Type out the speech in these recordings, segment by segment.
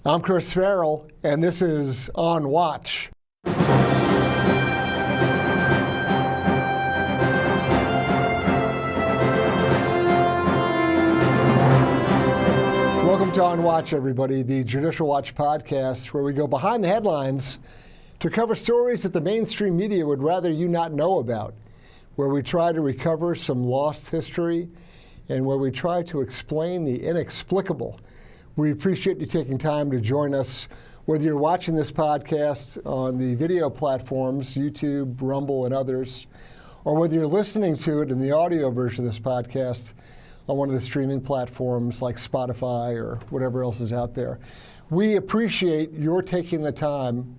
I'm Chris Farrell, and this is On Watch. Welcome to On Watch, everybody, the Judicial Watch podcast, where we go behind the headlines to cover stories that the mainstream media would rather you not know about, where we try to recover some lost history, and where we try to explain the inexplicable. We appreciate you taking time to join us, whether you're watching this podcast on the video platforms, YouTube, Rumble, and others, or whether you're listening to it in the audio version of this podcast on one of the streaming platforms like Spotify or whatever else is out there. We appreciate your taking the time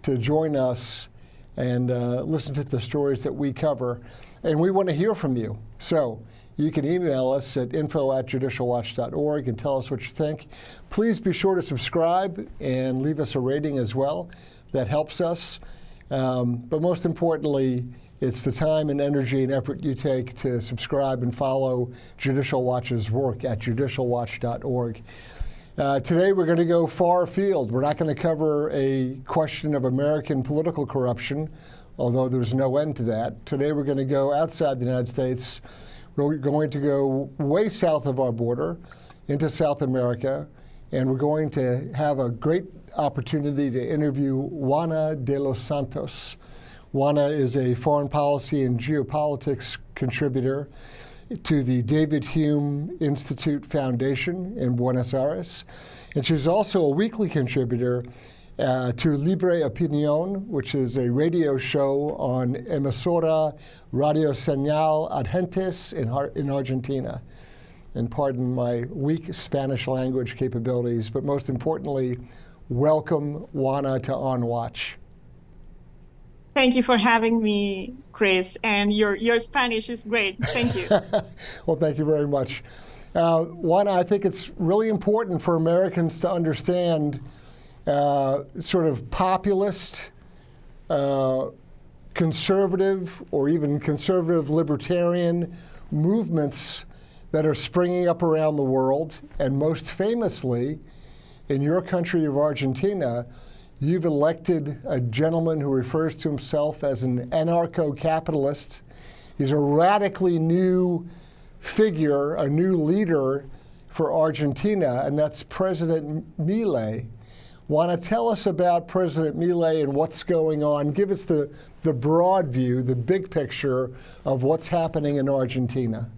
to join us and listen to the stories that we cover, and we want to hear from you. So you can email us at info@judicialwatch.org and tell us what you think. Please be sure to subscribe and leave us a rating as well. That helps us. But most importantly, it's the time and energy and effort you take to subscribe and follow Judicial Watch's work at judicialwatch.org. Today we're going to go far afield. We're not going to cover a question of American political corruption, although there's no end to that. Today we're going to go outside the United States. We're going to go way south of our border into South America, and we're going to have a great opportunity to interview Juana de los Santos. Juana is a foreign policy and geopolitics contributor to the David Hume Institute Foundation in Buenos Aires, and she's also a weekly contributor to Libre Opinion, which is a radio show on emisora Radio Señal Argentes in Argentina. And pardon my weak Spanish language capabilities, but most importantly, welcome Juana to On Watch. Thank you for having me, Chris, and your Spanish is great. Thank you. Well, thank you very much. Juana, I think it's really important for Americans to understand sort of populist, conservative, or even conservative libertarian movements that are springing up around the world. And most famously, in your country of Argentina, you've elected a gentleman who refers to himself as an anarcho-capitalist. He's a radically new figure, a new leader for Argentina, and that's President Milei. Want to tell us about President Milei and what's going on? Give us the broad view, the big picture of what's happening in Argentina.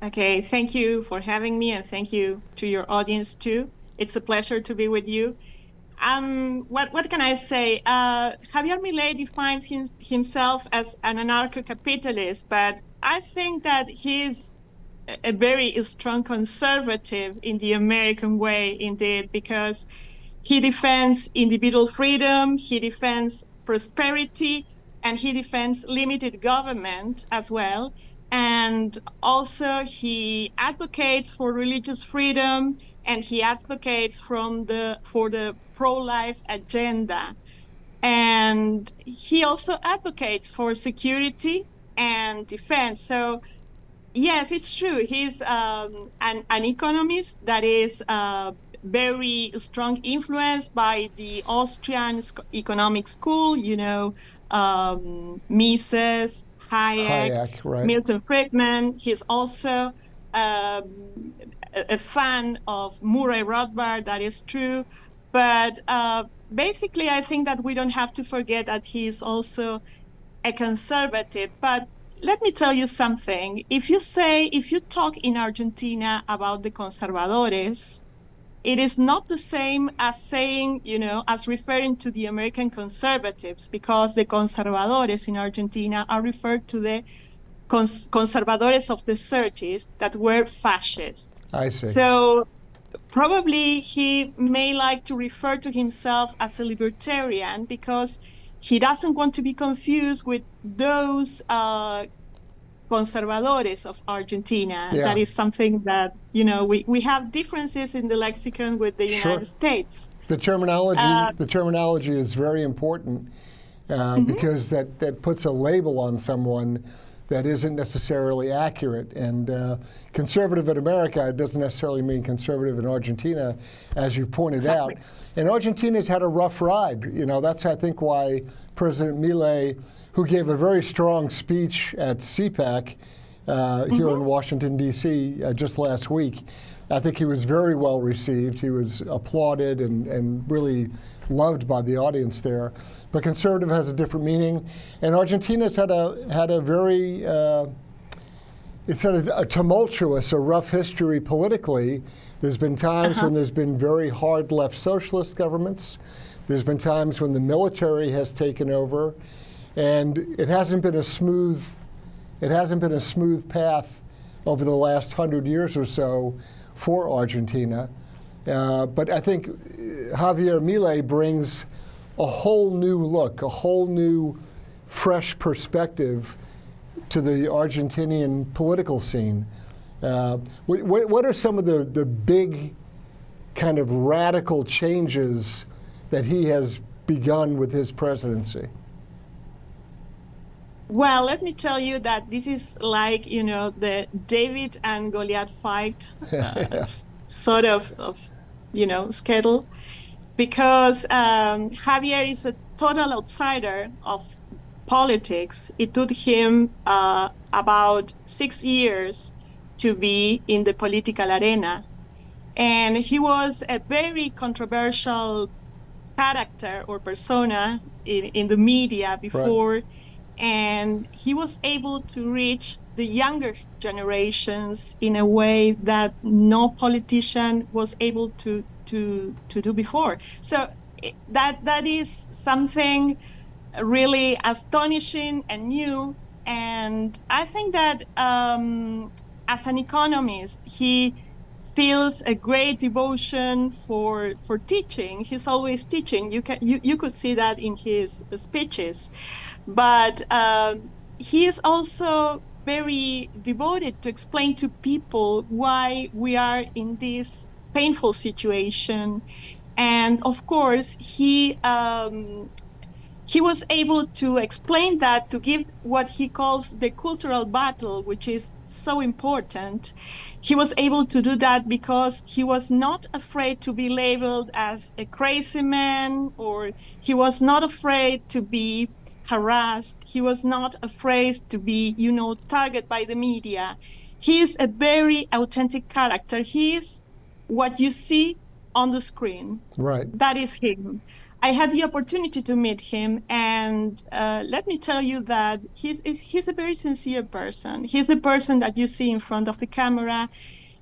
Okay, thank you for having me, and thank you to your audience too. It's a pleasure to be with you. What can I say? Javier Milei defines himself as an anarcho-capitalist, but I think that he's a very strong conservative in the American way, indeed, because he defends individual freedom, he defends prosperity, and he defends limited government as well. And also he advocates for religious freedom, and he advocates for the pro-life agenda. And he also advocates for security and defense. So yes, it's true. He's an economist that is very strong influence by the Austrian economic school, Mises, Hayek, right. Milton Friedman. He's also a fan of Murray Rothbard, that is true. But basically, I think that we don't have to forget that he's also a conservative. But let me tell you something. If you talk in Argentina about the conservadores, it is not the same as saying, as referring to the American conservatives, because the conservadores in Argentina are referred to the conservadores of the 30s that were fascist. I see. So probably he may like to refer to himself as a libertarian because he doesn't want to be confused with those conservadores of Argentina. Yeah. That is something that, we have differences in the lexicon with the United States. The terminology is very important because that puts a label on someone that isn't necessarily accurate. And conservative in America doesn't necessarily mean conservative in Argentina, as you pointed Exactly. out. And Argentina's had a rough ride. You know, that's, I think, why President Milei, who gave a very strong speech at CPAC here in Washington, D.C. Just last week, I think he was very well received. He was applauded and really loved by the audience there. But conservative has a different meaning, and Argentina's had a very it's had a tumultuous, a rough history politically. There's been times when there's been very hard left socialist governments. There's been times when the military has taken over, and it hasn't been a smooth path over the last 100 years or so for Argentina. But I think Javier Milei brings a whole new look, a whole new, fresh perspective to the Argentinian political scene. What are some of the big kind of radical changes that he has begun with his presidency? Well, let me tell you that this is like, you know, the David and Goliath fight sort of, you know, schedule, because Javier is a total outsider of politics. It took him about 6 years to be in the political arena. And he was a very controversial character or persona in the media before. Right. And he was able to reach the younger generations in a way that no politician was able to do before. So that is something really astonishing and new. And I think that as an economist, he feels a great devotion for teaching. He's always teaching. You could see that in his speeches. But he is also very devoted to explain to people why we are in this painful situation. And of course, he was able to explain that, to give what he calls the cultural battle, which is so important. He was able to do that because he was not afraid to be labeled as a crazy man, or he was not afraid to be harassed. He was not afraid to be, you know, targeted by the media. He is a very authentic character. He is what you see on the screen. Right. That is him. I had the opportunity to meet him, and let me tell you that he's a very sincere person. He's the person that you see in front of the camera.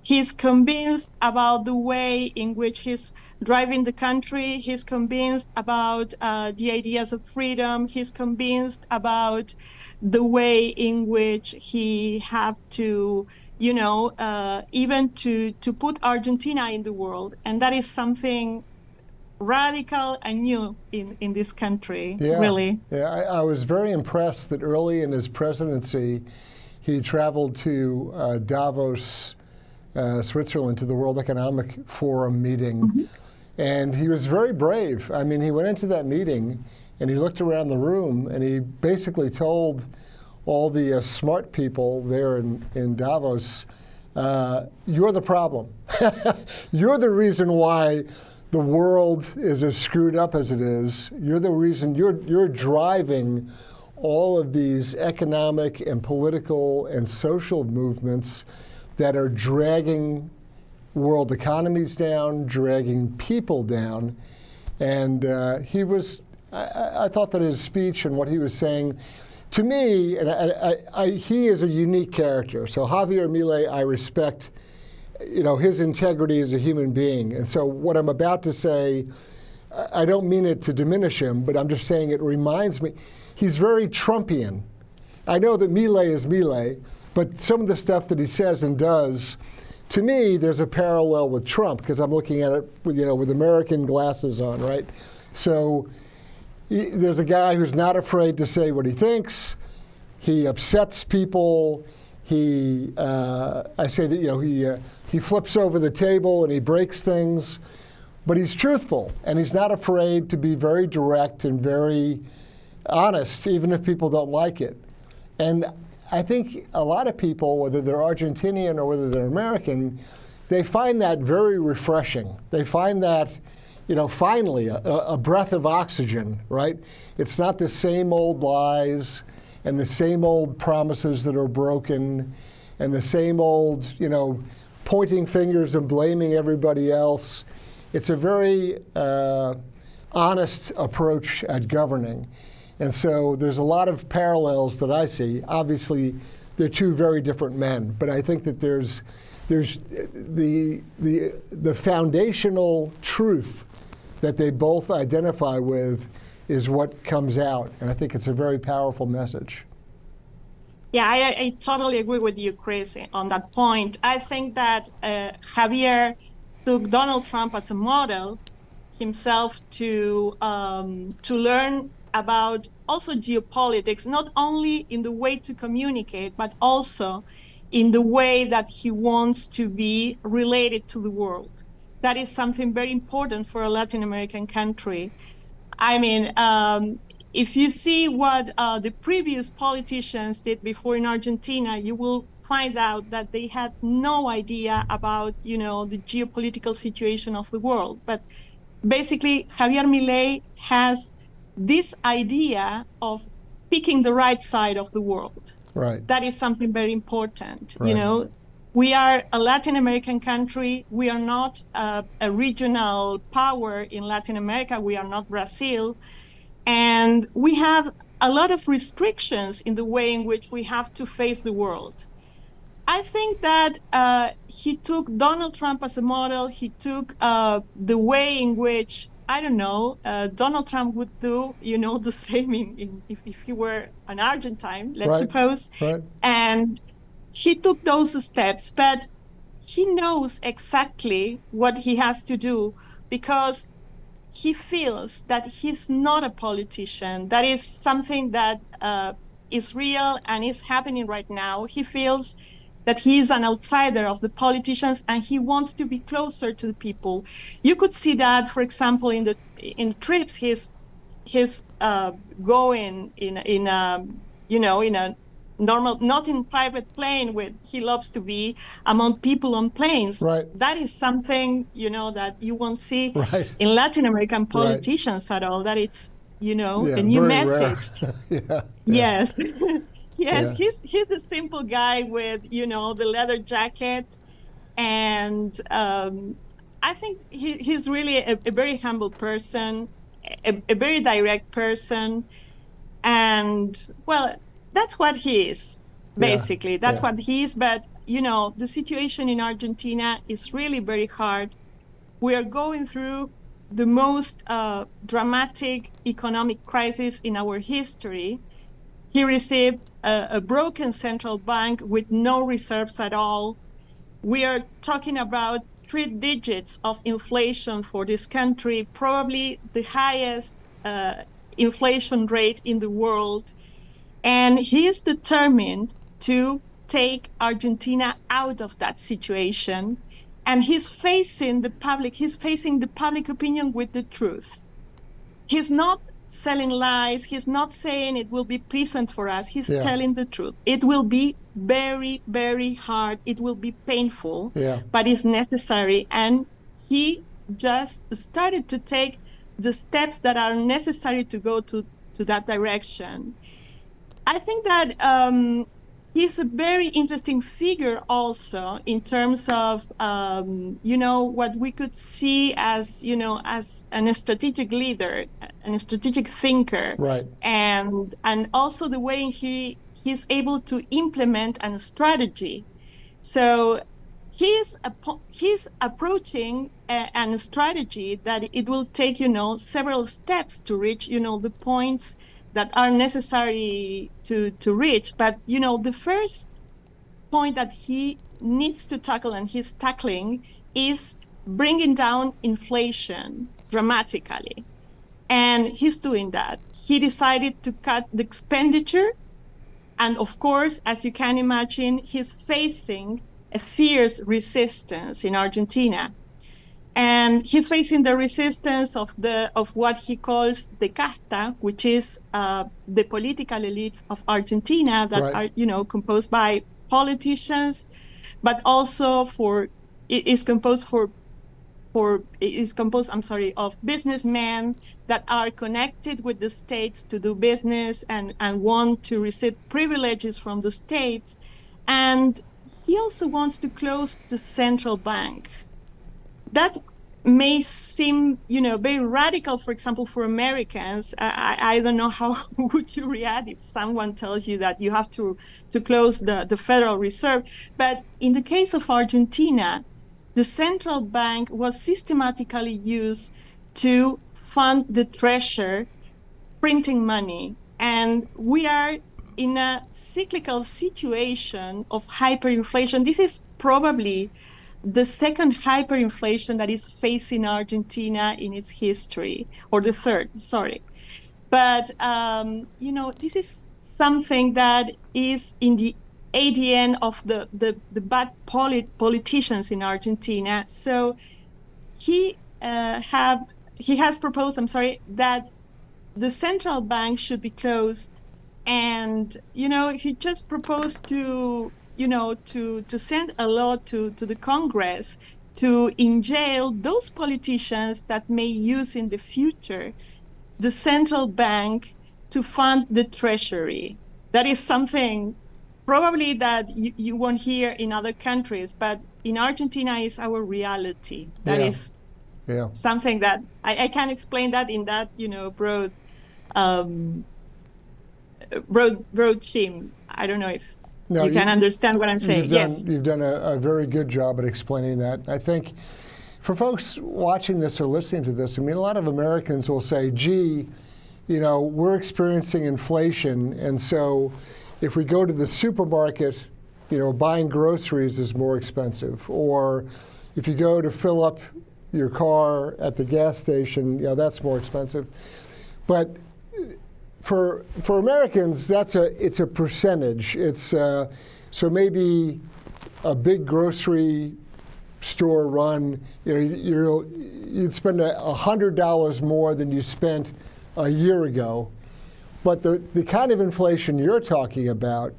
He's convinced about the way in which he's driving the country. He's convinced about the ideas of freedom. He's convinced about the way in which he have to, you know, even to put Argentina in the world. And that is something radical and new in this country, really. Yeah, I was very impressed that early in his presidency, he traveled to Davos, Switzerland, to the World Economic Forum meeting. And he was very brave. I mean, he went into that meeting and he looked around the room and he basically told all the smart people there in Davos, you're the problem. You're the reason why the world is as screwed up as it is. You're the reason, you're driving all of these economic and political and social movements that are dragging world economies down, dragging people down. And I thought that his speech and what he was saying, to me, and he is a unique character. So Javier Milei, I respect, you know, his integrity as a human being. And so what I'm about to say, I don't mean it to diminish him, but I'm just saying it reminds me, he's very Trumpian. I know that Milei is Milei, but some of the stuff that he says and does, to me, there's a parallel with Trump, because I'm looking at it with, you know, with American glasses on, right? So there's a guy who's not afraid to say what he thinks. He upsets people. I say that, you know, he flips over the table and he breaks things, but he's truthful and he's not afraid to be very direct and very honest, even if people don't like it. And I think a lot of people, whether they're Argentinian or whether they're American, they find that very refreshing. They find that, finally a breath of oxygen, right? It's not the same old lies and the same old promises that are broken and the same old, pointing fingers and blaming everybody else. It's a very honest approach at governing. And so there's a lot of parallels that I see. Obviously, they're two very different men, but I think that there's the foundational truth that they both identify with is what comes out. And I think it's a very powerful message. Yeah, I totally agree with you, Chris, on that point. I think that Javier took Donald Trump as a model himself to learn about also geopolitics, not only in the way to communicate, but also in the way that he wants to be related to the world. That is something very important for a Latin American country. I mean, if you see what the previous politicians did before in Argentina, you will find out that they had no idea about, the geopolitical situation of the world. But basically, Javier Milei has this idea of picking the right side of the world. Right. That is something very important. Right. We are a Latin American country. We are not a regional power in Latin America. We are not Brazil. And we have a lot of restrictions in the way in which we have to face the world. I think that he took Donald Trump as a model. He took the way in which, Donald Trump would do, the same if he were an Argentine, let's suppose. Right. And he took those steps, but he knows exactly what he has to do because he feels that he's not a politician. That is something that is real and is happening right now. He feels that he is an outsider of the politicians and he wants to be closer to the people. You could see that, for example, in the trips he's going in a normal, not in private plane with he loves to be among people on planes. Right. That is something, that you won't see in Latin American politicians at all. That it's, a new message. Yes. Yes, yeah. He's a simple guy with, the leather jacket. And I think he's really a very humble person, a very direct person. And, well, that's what he is, basically. That's what he is. But, the situation in Argentina is really very hard. We are going through the most dramatic economic crisis in our history. He received a broken central bank with no reserves at all. We are talking about 3 digits of inflation for this country, probably the highest inflation rate in the world. And he is determined to take Argentina out of that situation. And he's facing the public opinion with the truth. He's not selling lies. He's not saying it will be pleasant for us. He's telling the truth. It will be very, very hard. It will be painful, but it's necessary. And he just started to take the steps that are necessary to go to that direction. I think that he's a very interesting figure also in terms of, what we could see as, as a strategic leader, a strategic thinker. Right. And also the way he's able to implement a strategy. So he's approaching a strategy that it will take, several steps to reach, the points that are necessary to reach. But, the first point that he needs to tackle and he's tackling is bringing down inflation dramatically. And he's doing that. He decided to cut the expenditure. And of course, as you can imagine, he's facing a fierce resistance in Argentina. And he's facing the resistance of what he calls the casta, which is the political elites of Argentina that Right. are, composed by politicians, but also it is composed of businessmen that are connected with the states to do business and want to receive privileges from the states. And he also wants to close the central bank. That may seem, very radical, for example, for Americans. I don't know how would you react if someone tells you that you have to close the Federal Reserve. But in the case of Argentina, the central bank was systematically used to fund the treasury, printing money. And we are in a cyclical situation of hyperinflation. This is probably the second hyperinflation that is facing Argentina in its history, or the third, sorry. But, this is something that is in the ADN of the bad politicians in Argentina. So he has proposed, that the central bank should be closed. And, he just proposed to send a law to the Congress to jail those politicians that may use in the future the central bank to fund the treasury. That is something probably that you won't hear in other countries, but in Argentina is our reality. That is something that I can't explain that in that, broad scheme. I don't know if you can understand what I'm saying. You've done a very good job at explaining that. I think for folks watching this or listening to this, a lot of Americans will say, gee, we're experiencing inflation, and so if we go to the supermarket, buying groceries is more expensive. Or if you go to fill up your car at the gas station, that's more expensive. But for Americans, it's a percentage. It's so maybe a big grocery store run, you'd spend $100 more than you spent a year ago. But the kind of inflation you're talking about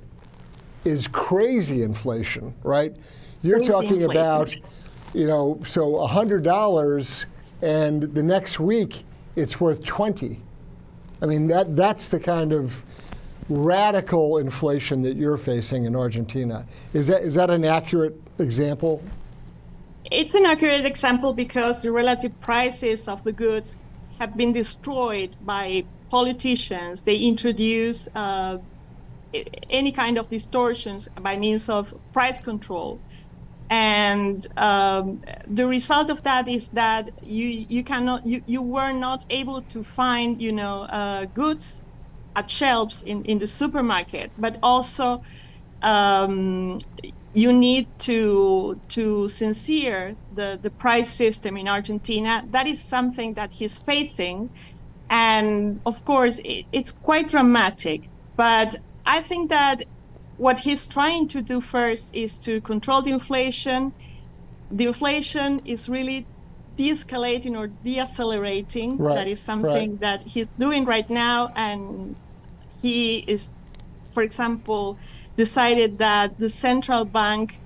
is crazy inflation, right? You're talking about, so $100, and the next week it's worth 20. That's the kind of radical inflation that you're facing in Argentina. Is that an accurate example? It's an accurate example because the relative prices of the goods have been destroyed by politicians. They introduce any kind of distortions by means of price control. And the result of that is that you were not able to find goods at shelves in the supermarket, but also you need to censor the price system in Argentina. That is something that he's facing, and of course it's quite dramatic. But I think that what he's trying to do first is to control the inflation. The inflation is really de-escalating or de-accelerating. Right, that is something that he's doing right now. And he is, for example, decided that the central bank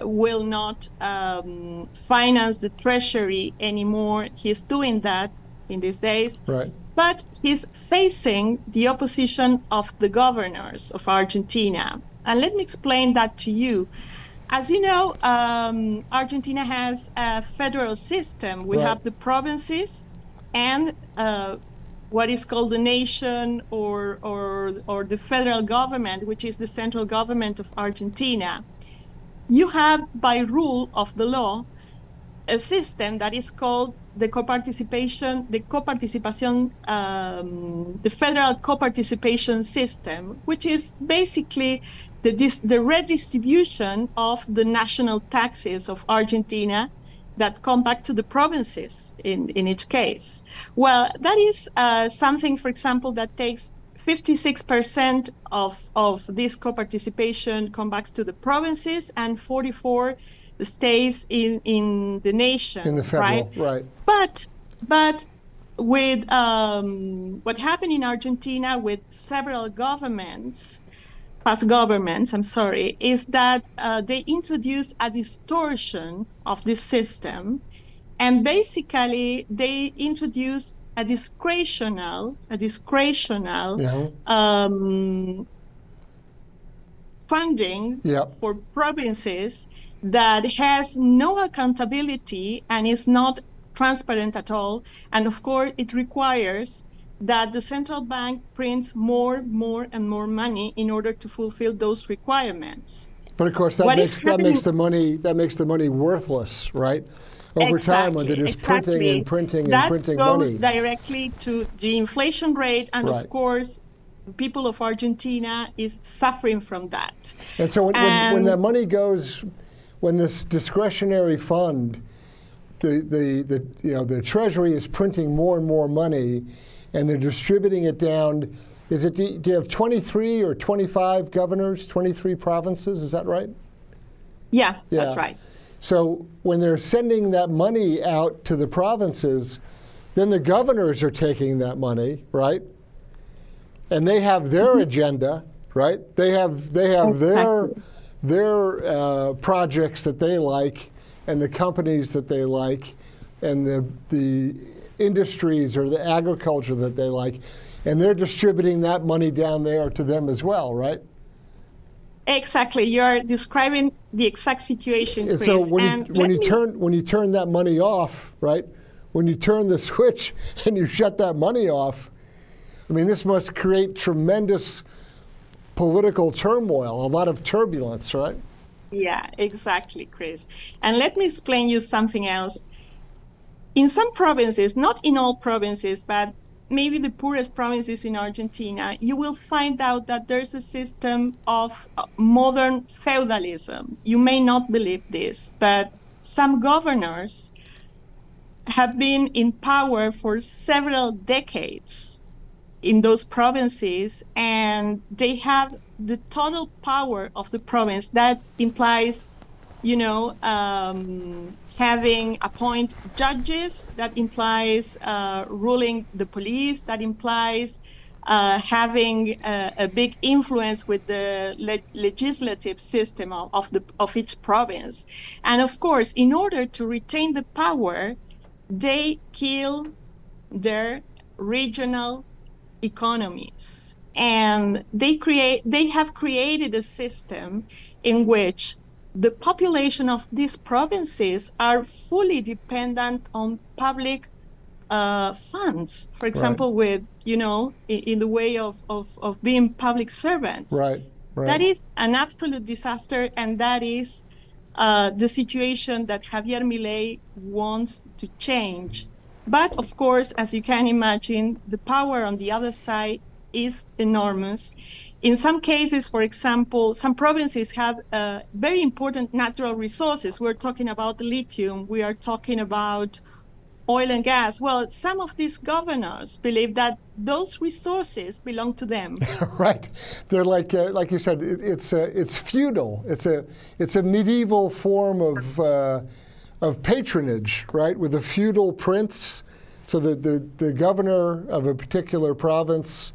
will not finance the treasury anymore. He's doing that in these days. Right. But he's facing the opposition of the governors of Argentina. And let me explain that to you. As you know, Argentina has a federal system. We have the provinces and what is called the nation or the federal government, which is the central government of Argentina. You have, by rule of the law, a system that is called the federal coparticipation system, which is basically the redistribution of the national taxes of Argentina that come back to the provinces in each case. Well, that is something, for example, that takes 56% of this coparticipation come back to the provinces, and 44% stays in the nation, in the federal, right? But with what happened in Argentina with several past governments, is that they introduced a distortion of the system, and basically they introduced a discretional funding for provinces that has no accountability and is not transparent at all. And of course, it requires that the central bank prints more and more money in order to fulfill those requirements. But of course, that makes the money worthless, right? Over time, when they're just printing and printing and printing money. That goes directly to the inflation rate, and of course, people of Argentina is suffering from that. And so when that money goes, when this discretionary fund, the Treasury is printing more and more money, and they're distributing it down. Do you have 23 or 25 governors, 23 provinces? Is that right? Yeah, that's right. So when they're sending that money out to the provinces, then the governors are taking that money, right? And they have their agenda, right? They have their projects that they like, and the companies that they like, and the industries or the agriculture that they like, and they're distributing that money down there to them as well, right? Exactly. You're describing the exact situation, Chris. So when you turn that money off, right? When you turn the switch and you shut that money off, I mean, this must create tremendous political turmoil, a lot of turbulence, right? Yeah, exactly, Chris. And let me explain you something else. In some provinces, not in all provinces, but maybe the poorest provinces in Argentina, you will find out that there's a system of modern feudalism. You may not believe this, but some governors have been in power for several decades in those provinces, and they have the total power of the province. That implies, having appoint judges, that implies ruling the police, that implies having a big influence with the legislative system of each province. And of course, in order to retain the power, they kill their regional economies. And they have created a system in which the population of these provinces are fully dependent on public funds, for example, with, in the way of being public servants. Right. That is an absolute disaster, and that is the situation that Javier Milei wants to change. But of course, as you can imagine, the power on the other side is enormous. In some cases, for example, some provinces have very important natural resources. We're talking about lithium. We are talking about oil and gas. Well, some of these governors believe that those resources belong to them. Right. They're like you said, it's feudal. It's a medieval form of patronage, right? With a feudal prince. So the governor of a particular province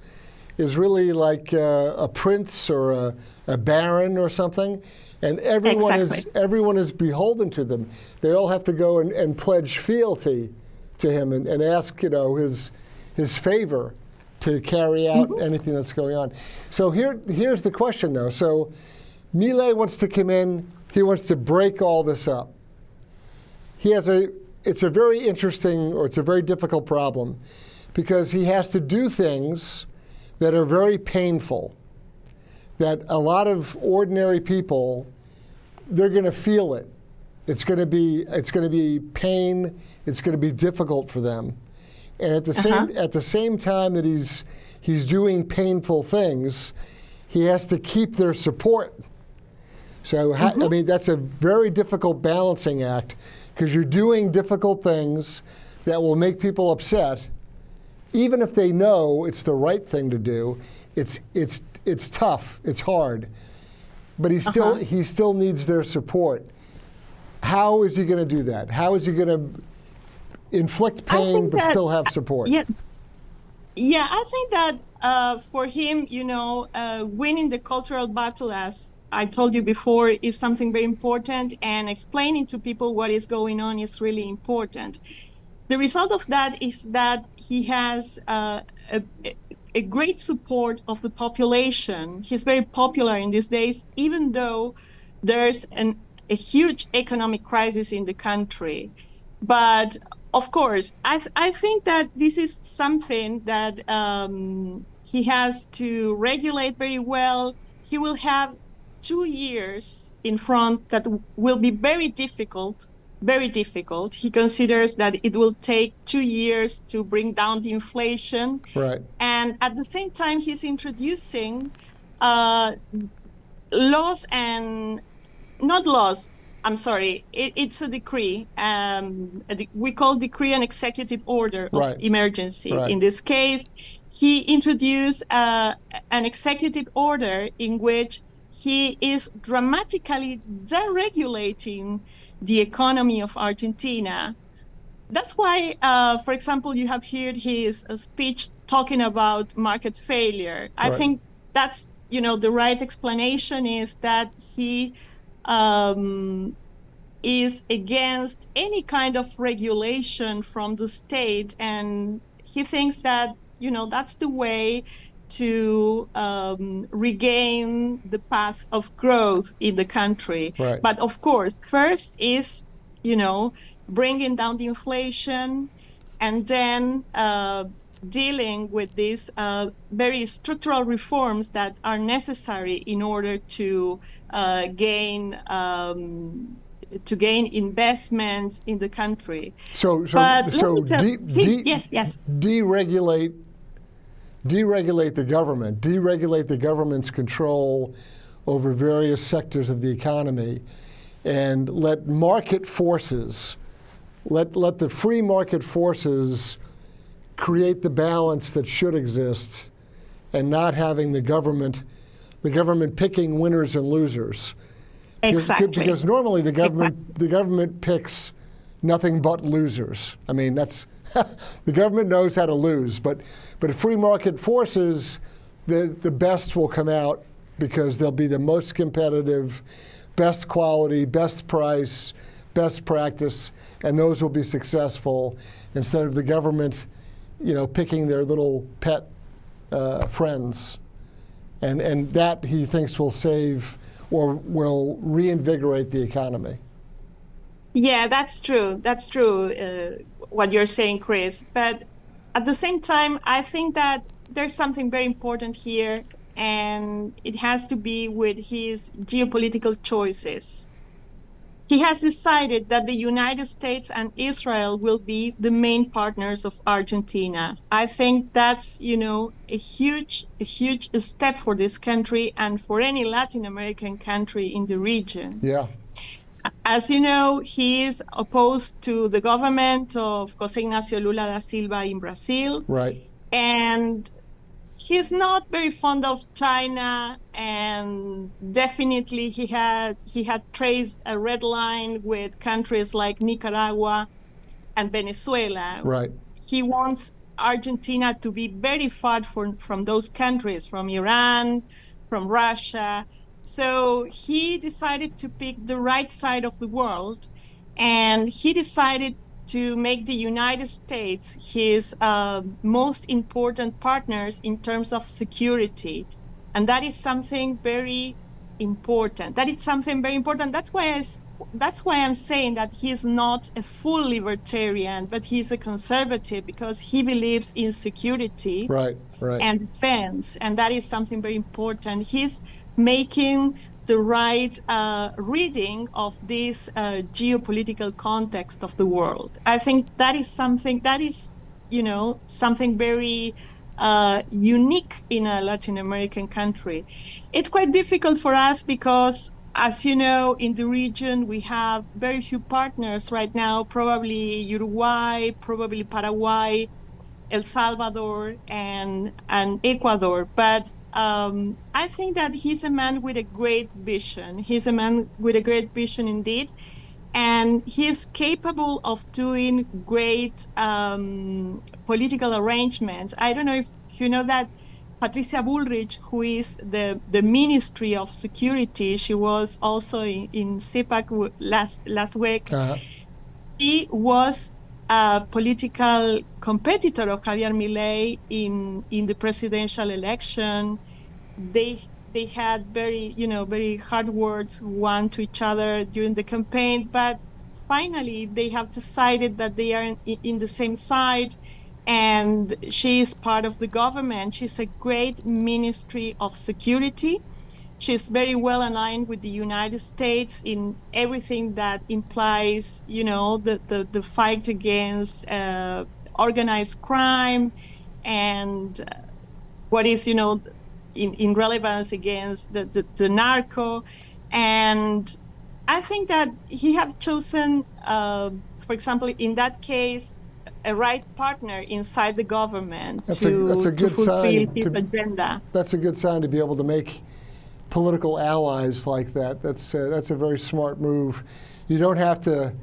is really like a prince or a baron or something, and everyone is beholden to them. They all have to go and pledge fealty to him and ask his favor to carry out anything that's going on. So here's the question though. So Milei wants to come in. He wants to break all this up. It's a very interesting, or it's a very difficult problem, because he has to do things that are very painful, that a lot of ordinary people, they're going to feel it. It's going to be pain. It's going to be difficult for them, and at the same time that he's doing painful things, he has to keep their support. So I mean, that's a very difficult balancing act, because you're doing difficult things that will make people upset. Even if they know it's the right thing to do, it's tough, it's hard, but he still needs their support. How is he going to do that? How is he going to inflict pain but still have support? Yeah, I think that for him, winning the cultural battle, as I told you before, is something very important, and explaining to people what is going on is really important. The result of that is that he has a great support of the population. He's very popular in these days, even though there's a huge economic crisis in the country. But of course, I think that this is something that he has to regulate very well. He will have 2 years in front that will be very difficult, very difficult. He considers that it will take 2 years to bring down the inflation. Right. And at the same time, he's introducing laws and not laws. I'm sorry, it's a decree. We call decree an executive order of emergency. Right. In this case, he introduced an executive order in which he is dramatically deregulating the economy of Argentina. That's why, for example, you have heard his speech talking about market failure. I think that's, the right explanation is that he is against any kind of regulation from the state. And he thinks that, that's the way to regain the path of growth in the country. Right. But of course, first is, bringing down the inflation, and then dealing with these very structural reforms that are necessary in order to gain investments in the country. Deregulate the government, deregulate the government's control over various sectors of the economy, and let market forces, let the free market forces create the balance that should exist, and not having the government picking winners and losers. Exactly. Because normally the government picks nothing but losers. I mean, that's the government knows how to lose, but free market forces, the best will come out because they'll be the most competitive, best quality, best price, best practice, and those will be successful instead of the government, picking their little pet friends. And that he thinks will save or will reinvigorate the economy. Yeah, that's true. That's true, what you're saying, Chris. But at the same time, I think that there's something very important here, and it has to be with his geopolitical choices. He has decided that the United States and Israel will be the main partners of Argentina. I think that's, a huge step for this country and for any Latin American country in the region. Yeah. As you know, he is opposed to the government of José Ignacio Lula da Silva in Brazil. Right. And he's not very fond of China, and definitely he had traced a red line with countries like Nicaragua and Venezuela. Right. He wants Argentina to be very far from those countries, from Iran, from Russia. So he decided to pick the right side of the world, and he decided to make the United States his most important partners in terms of security. And that is something very important. That's why I'm saying that he's not a full libertarian, but he's a conservative because he believes in security and defense. And that is something very important. He's making the right reading of this geopolitical context of the world. I think that is something something very unique in a Latin American country. It's quite difficult for us because, as you know, in the region we have very few partners right now, probably Uruguay, probably Paraguay, El Salvador, and Ecuador. But I think that he's a man with a great vision. He's a man with a great vision indeed. and he's capable of doing great political arrangements. I don't know if you know that Patricia Bullrich, who is the Ministry of Security, she was also in CEPAC last week. She was a political competitor of Javier Milei in the presidential election. They had very hard words one to each other during the campaign, but finally they have decided that they are in the same side, and she is part of the government. She's a great Ministry of Security. She's very well aligned with the United States in everything that implies, the fight against organized crime and what is, in relevance against the narco. And I think that he have chosen, for example, in that case, a right partner inside the government to fulfill his agenda. That's a good sign to be able to make political allies like that. That's a very smart move. You don't have to,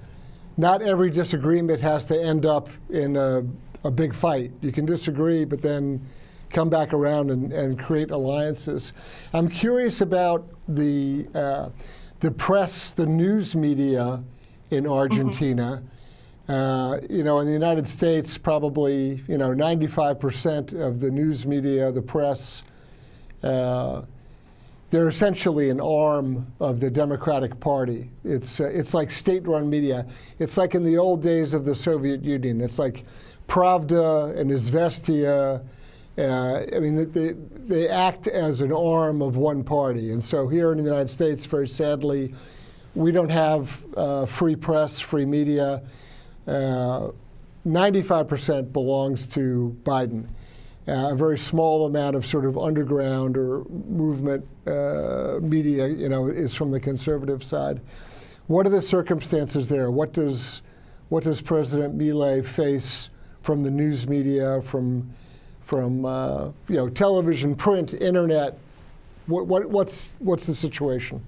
not every disagreement has to end up in a big fight. You can disagree, but then come back around and create alliances. I'm curious about the press, the news media in Argentina. In the United States, probably 95% of the news media, the press, they're essentially an arm of the Democratic Party. It's like state-run media. It's like in the old days of the Soviet Union. It's like Pravda and Izvestia. They act as an arm of one party. And so here in the United States, very sadly, we don't have free press, free media. 95% belongs to Biden. A very small amount of sort of underground or movement media, is from the conservative side. What are the circumstances there? What does President Milei face from the news media, from television, print, internet? What's the situation?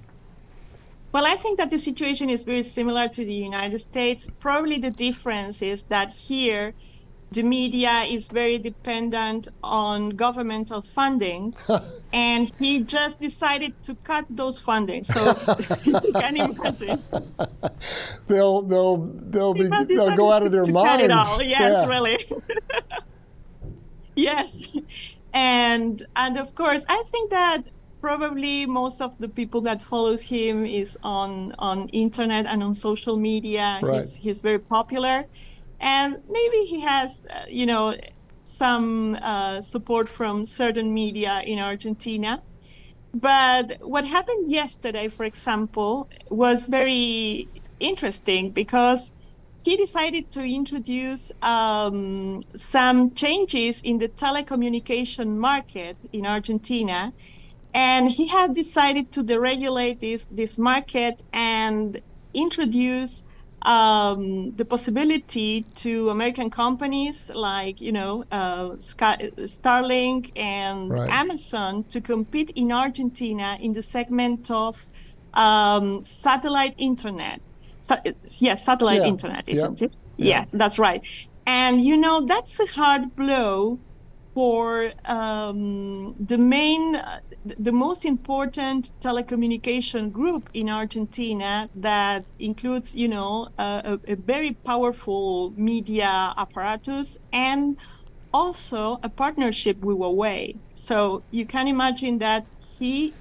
Well, I think that the situation is very similar to the United States. Probably the difference is that here, the media is very dependent on governmental funding, and he just decided to cut those funding. So you can imagine. They'll go out of their minds. Cut it all. Yes, really. Yes, and of course, I think that probably most of the people that follows him is on internet and on social media. Right. He's very popular. And maybe he has, some support from certain media in Argentina. But what happened yesterday, for example, was very interesting because he decided to introduce some changes in the telecommunication market in Argentina. And he had decided to deregulate this market and introduce the possibility to American companies like, Starlink and right. Amazon to compete in Argentina in the segment of satellite internet. Satellite internet, isn't it? Yeah. Yes, that's right. And, that's a hard blow for the most important telecommunication group in Argentina that includes, a very powerful media apparatus and also a partnership with Huawei. So you can imagine that he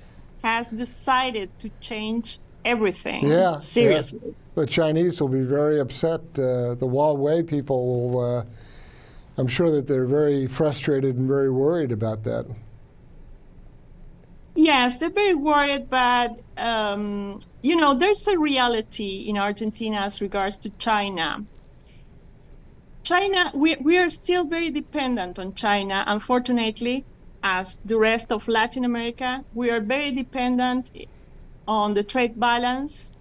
has decided to change everything. Seriously. Yeah. The Chinese will be very upset. The Huawei people will. I'm sure that they're very frustrated and very worried about that. Yes, they're very worried, but, there's a reality in Argentina as regards to China. China, we are still very dependent on China, unfortunately, as the rest of Latin America. We are very dependent on the trade balance.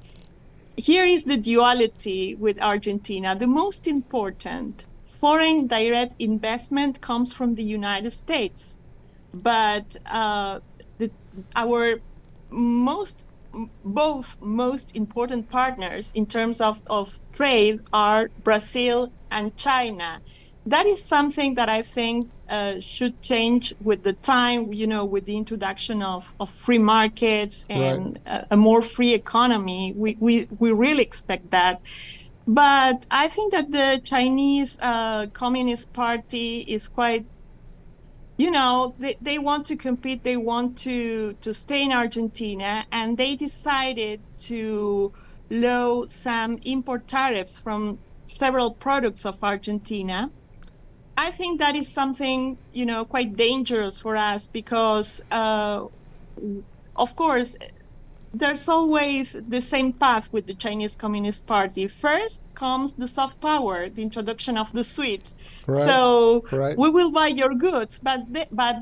Here is the duality with Argentina. The most important foreign direct investment comes from the United States, but our most both most important partners in terms of trade are Brazil and China. That is something that I think should change with the time, with the introduction of free markets and a more free economy. We really expect that. But I think that the Chinese Communist Party is quite, they want to compete, they want to stay in Argentina, and they decided to lower some import tariffs from several products of Argentina. I think that is something, quite dangerous for us because, of course, there's always the same path with the Chinese Communist Party. First comes the soft power, the introduction of the sweet. So we will buy your goods, but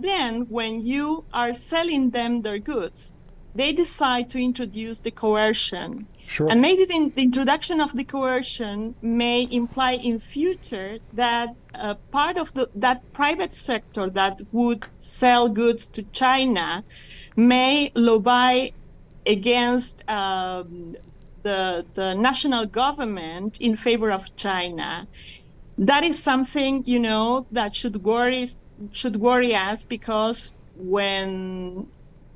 then when you are selling them their goods, they decide to introduce the coercion. Sure. And maybe the introduction of the coercion may imply in future that part of that private sector that would sell goods to China may lobby against the national government in favor of China. That is something, that should worry us, because when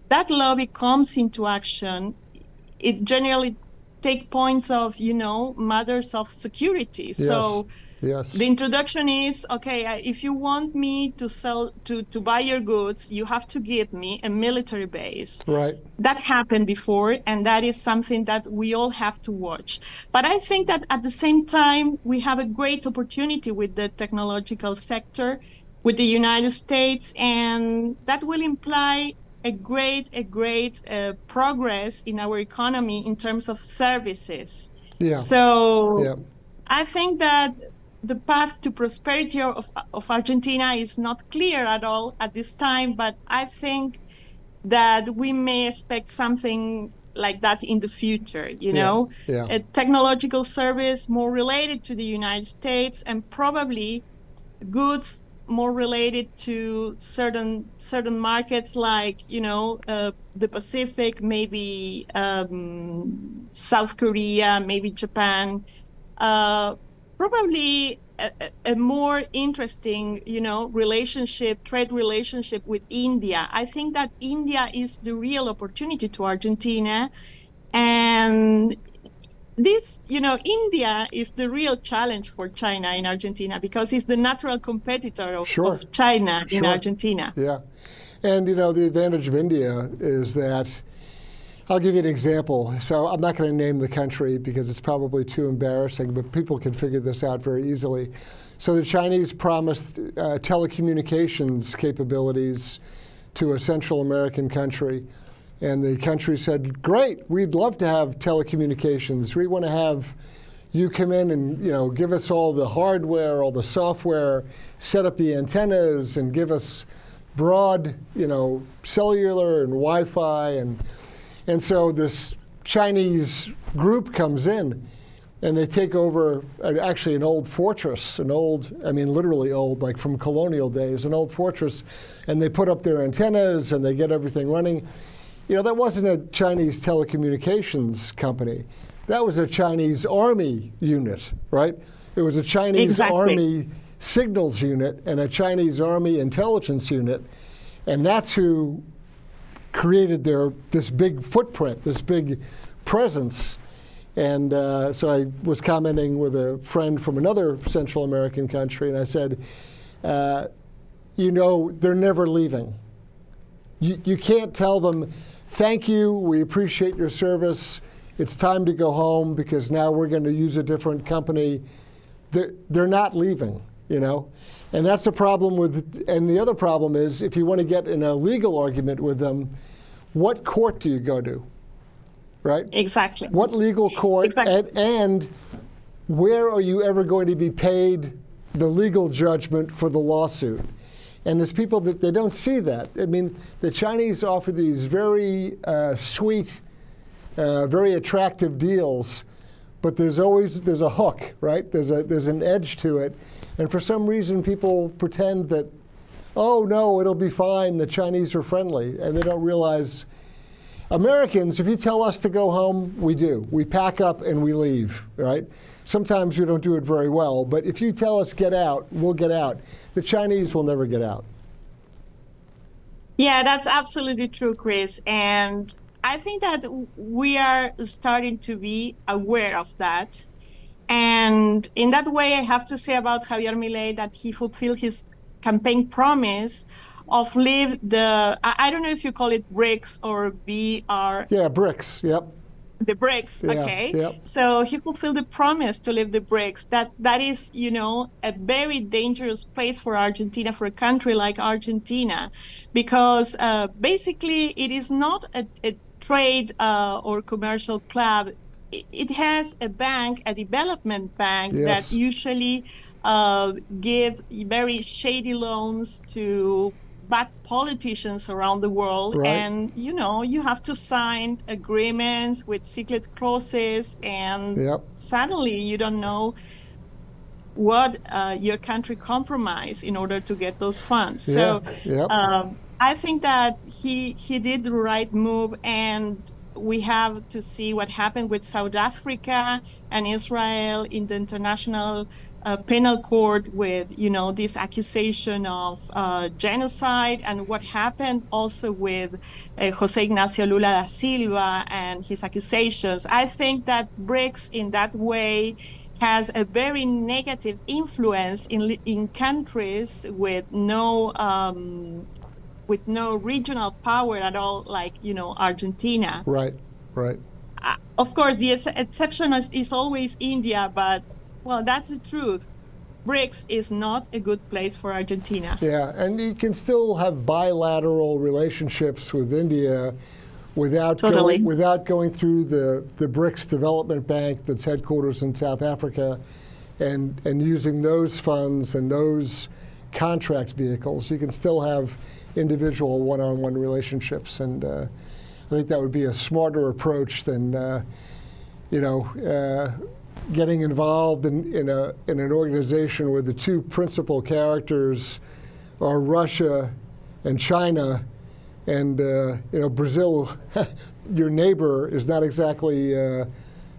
that lobby comes into action, it generally take points of, matters of security. Yes. So yes. The introduction is, okay, if you want me to sell, to buy your goods, you have to give me a military base. Right. That happened before, and that is something that we all have to watch. But I think that at the same time, we have a great opportunity with the technological sector, with the United States, and that will imply a great progress in our economy in terms of services. Yeah. So yeah. I think that the path to prosperity of Argentina is not clear at all at this time, but I think that we may expect something like that in the future, a technological service more related to the United States, and probably goods more related to certain markets, like the Pacific, maybe South Korea, maybe Japan, probably a more interesting trade relationship with India. I think that India is the real opportunity to Argentina, and this, India is the real challenge for China in Argentina, because it's the natural competitor of China in Argentina. Yeah. And, the advantage of India is that, I'll give you an example. So I'm not going to name the country because it's probably too embarrassing, but people can figure this out very easily. So the Chinese promised telecommunications capabilities to a Central American country. And the country said, great, we'd love to have telecommunications. We want to have you come in and give us all the hardware, all the software, set up the antennas, and give us broad cellular and Wi-Fi. And so this Chinese group comes in, and they take over actually an old fortress, literally old, like from colonial days, an old fortress, and they put up their antennas and they get everything running. That wasn't a Chinese telecommunications company. That was a Chinese army unit, right? It was a Chinese army signals unit and a Chinese army intelligence unit. And that's who created this big footprint, this big presence. And so I was commenting with a friend from another Central American country, and I said, they're never leaving. You can't tell them, thank you, we appreciate your service, it's time to go home because now we're going to use a different company. They're not leaving, And that's the problem and the other problem is, if you want to get in a legal argument with them, what court do you go to, right? Exactly. What legal court, and where are you ever going to be paid the legal judgment for the lawsuit? And there's people that they don't see that. The Chinese offer these very sweet, very attractive deals, but there's a hook, right? There's an edge to it. And for some reason, people pretend that, oh, no, it'll be fine. The Chinese are friendly. And they don't realize, Americans, if you tell us to go home, we do. We pack up and we leave, right? Sometimes we don't do it very well, but if you tell us get out, we'll get out. The Chinese will never get out. Yeah, that's absolutely true, Chris. And I think that we are starting to be aware of that. And in that way, I have to say about Javier Milei that he fulfilled his campaign promise of leave the, I don't know if you call it BRICS or BR. Yeah, BRICS, yep. The BRICS, Yeah, okay. yep. So he fulfilled the promise to leave the BRICS. That is, a very dangerous place for Argentina, for a country like Argentina, because basically it is not a trade or commercial club. It has a bank, a development bank, Yes. that usually give very shady loans to bad politicians around the world. Right. And you have to sign agreements with secret clauses, and Yep. suddenly you don't know what your country compromised in order to get those funds. So Yep. I think that he did the right move, and we have to see what happened with South Africa and Israel in the International Penal Court with, this accusation of genocide, and what happened also with Jose Ignacio Lula da Silva and his accusations. I think that BRICS in that way has a very negative influence in countries with no regional power at all, like Argentina. Right. Of course, the exception is always India, but well, that's the truth. BRICS is not a good place for Argentina. Yeah, and you can still have bilateral relationships with India without Totally. going through the BRICS Development Bank that's headquarters in South Africa, and using those funds and those contract vehicles. You can still have individual one-on-one relationships, and I think that would be a smarter approach than getting involved in an organization where the two principal characters are Russia and China, and Brazil, your neighbor, is not exactly, at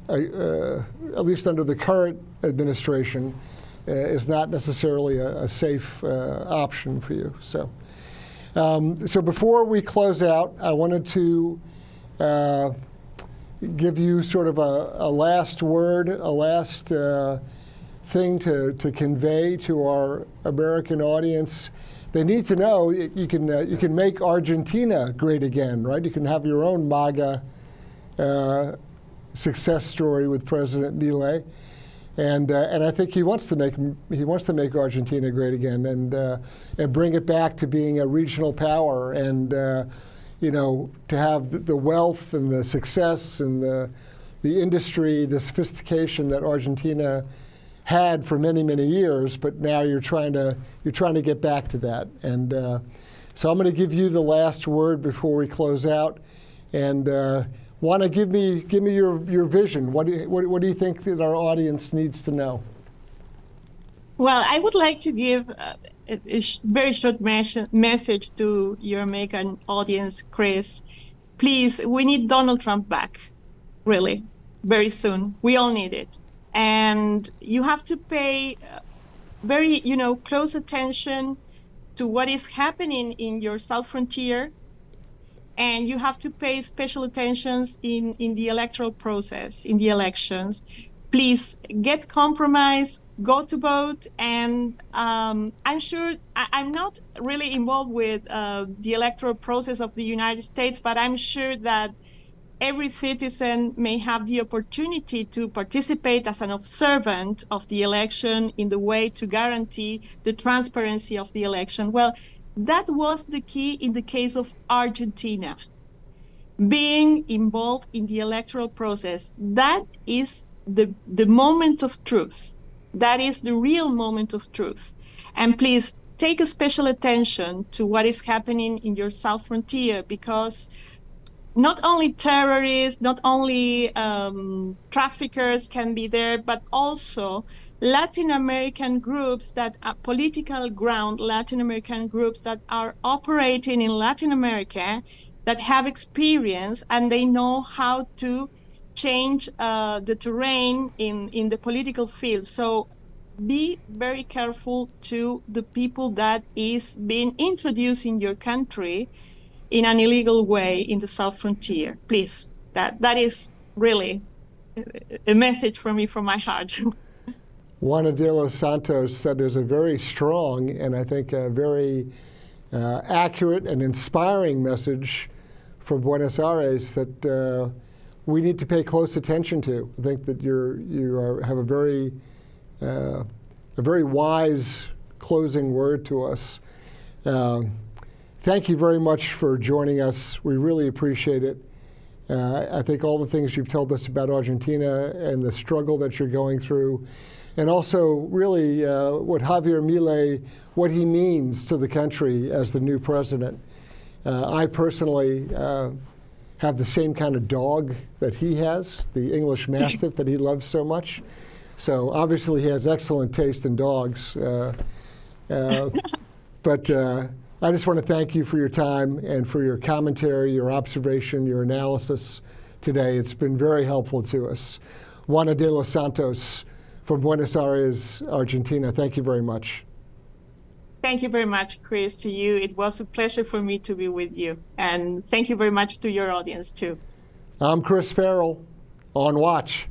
least under the current administration, is not necessarily a safe option for you. So before we close out, I wanted to give you sort of a last word, a last thing to convey to our American audience. They need to know you can make Argentina great again, right? You can have your own MAGA success story with President Milei, and I think he wants to make Argentina great again, and bring it back to being a regional power, and to have the wealth and the success and the industry, the sophistication that Argentina had for many, many years, but now you're trying to get back to that. And so I'm going to give you the last word before we close out. And Juana, give me your vision. What do you think that our audience needs to know? Well, I would like to give a very short message to your American audience, Chris. Please, we need Donald Trump back, really, very soon. We all need it. And you have to pay very, close attention to what is happening in your South frontier. And you have to pay special attention in the electoral process, in the elections. Please get compromised, go to vote. And I'm sure I'm not really involved with the electoral process of the United States, but I'm sure that every citizen may have the opportunity to participate as an observant of the election in the way to guarantee the transparency of the election. Well, that was the key in the case of Argentina. Being involved in the electoral process, that is the moment of truth. That is the real moment of truth. And please take a special attention to what is happening in your South frontier, because not only terrorists, not only traffickers can be there, but also Latin American groups that are political ground, Latin American groups that are operating in Latin America that have experience and they know how to change the terrain in the political field. So be very careful to the people that is being introduced in your country in an illegal way in the South frontier. Please, that is really a message for me from my heart. Juana de los Santos said there's a very strong and I think a very accurate and inspiring message from Buenos Aires that we need to pay close attention to. I think that have a very wise closing word to us. Thank you very much for joining us. We really appreciate it. I think all the things you've told us about Argentina and the struggle that you're going through, and also really what Javier Milei, what he means to the country as the new president. I personally have the same kind of dog that he has, the English Mastiff that he loves so much. So obviously he has excellent taste in dogs. But I just want to thank you for your time and for your commentary, your observation, your analysis today. It's been very helpful to us. Juana de los Santos from Buenos Aires, Argentina, thank you very much. Thank you very much, Chris, to you. It was a pleasure for me to be with you. And thank you very much to your audience, too. I'm Chris Farrell, on Watch.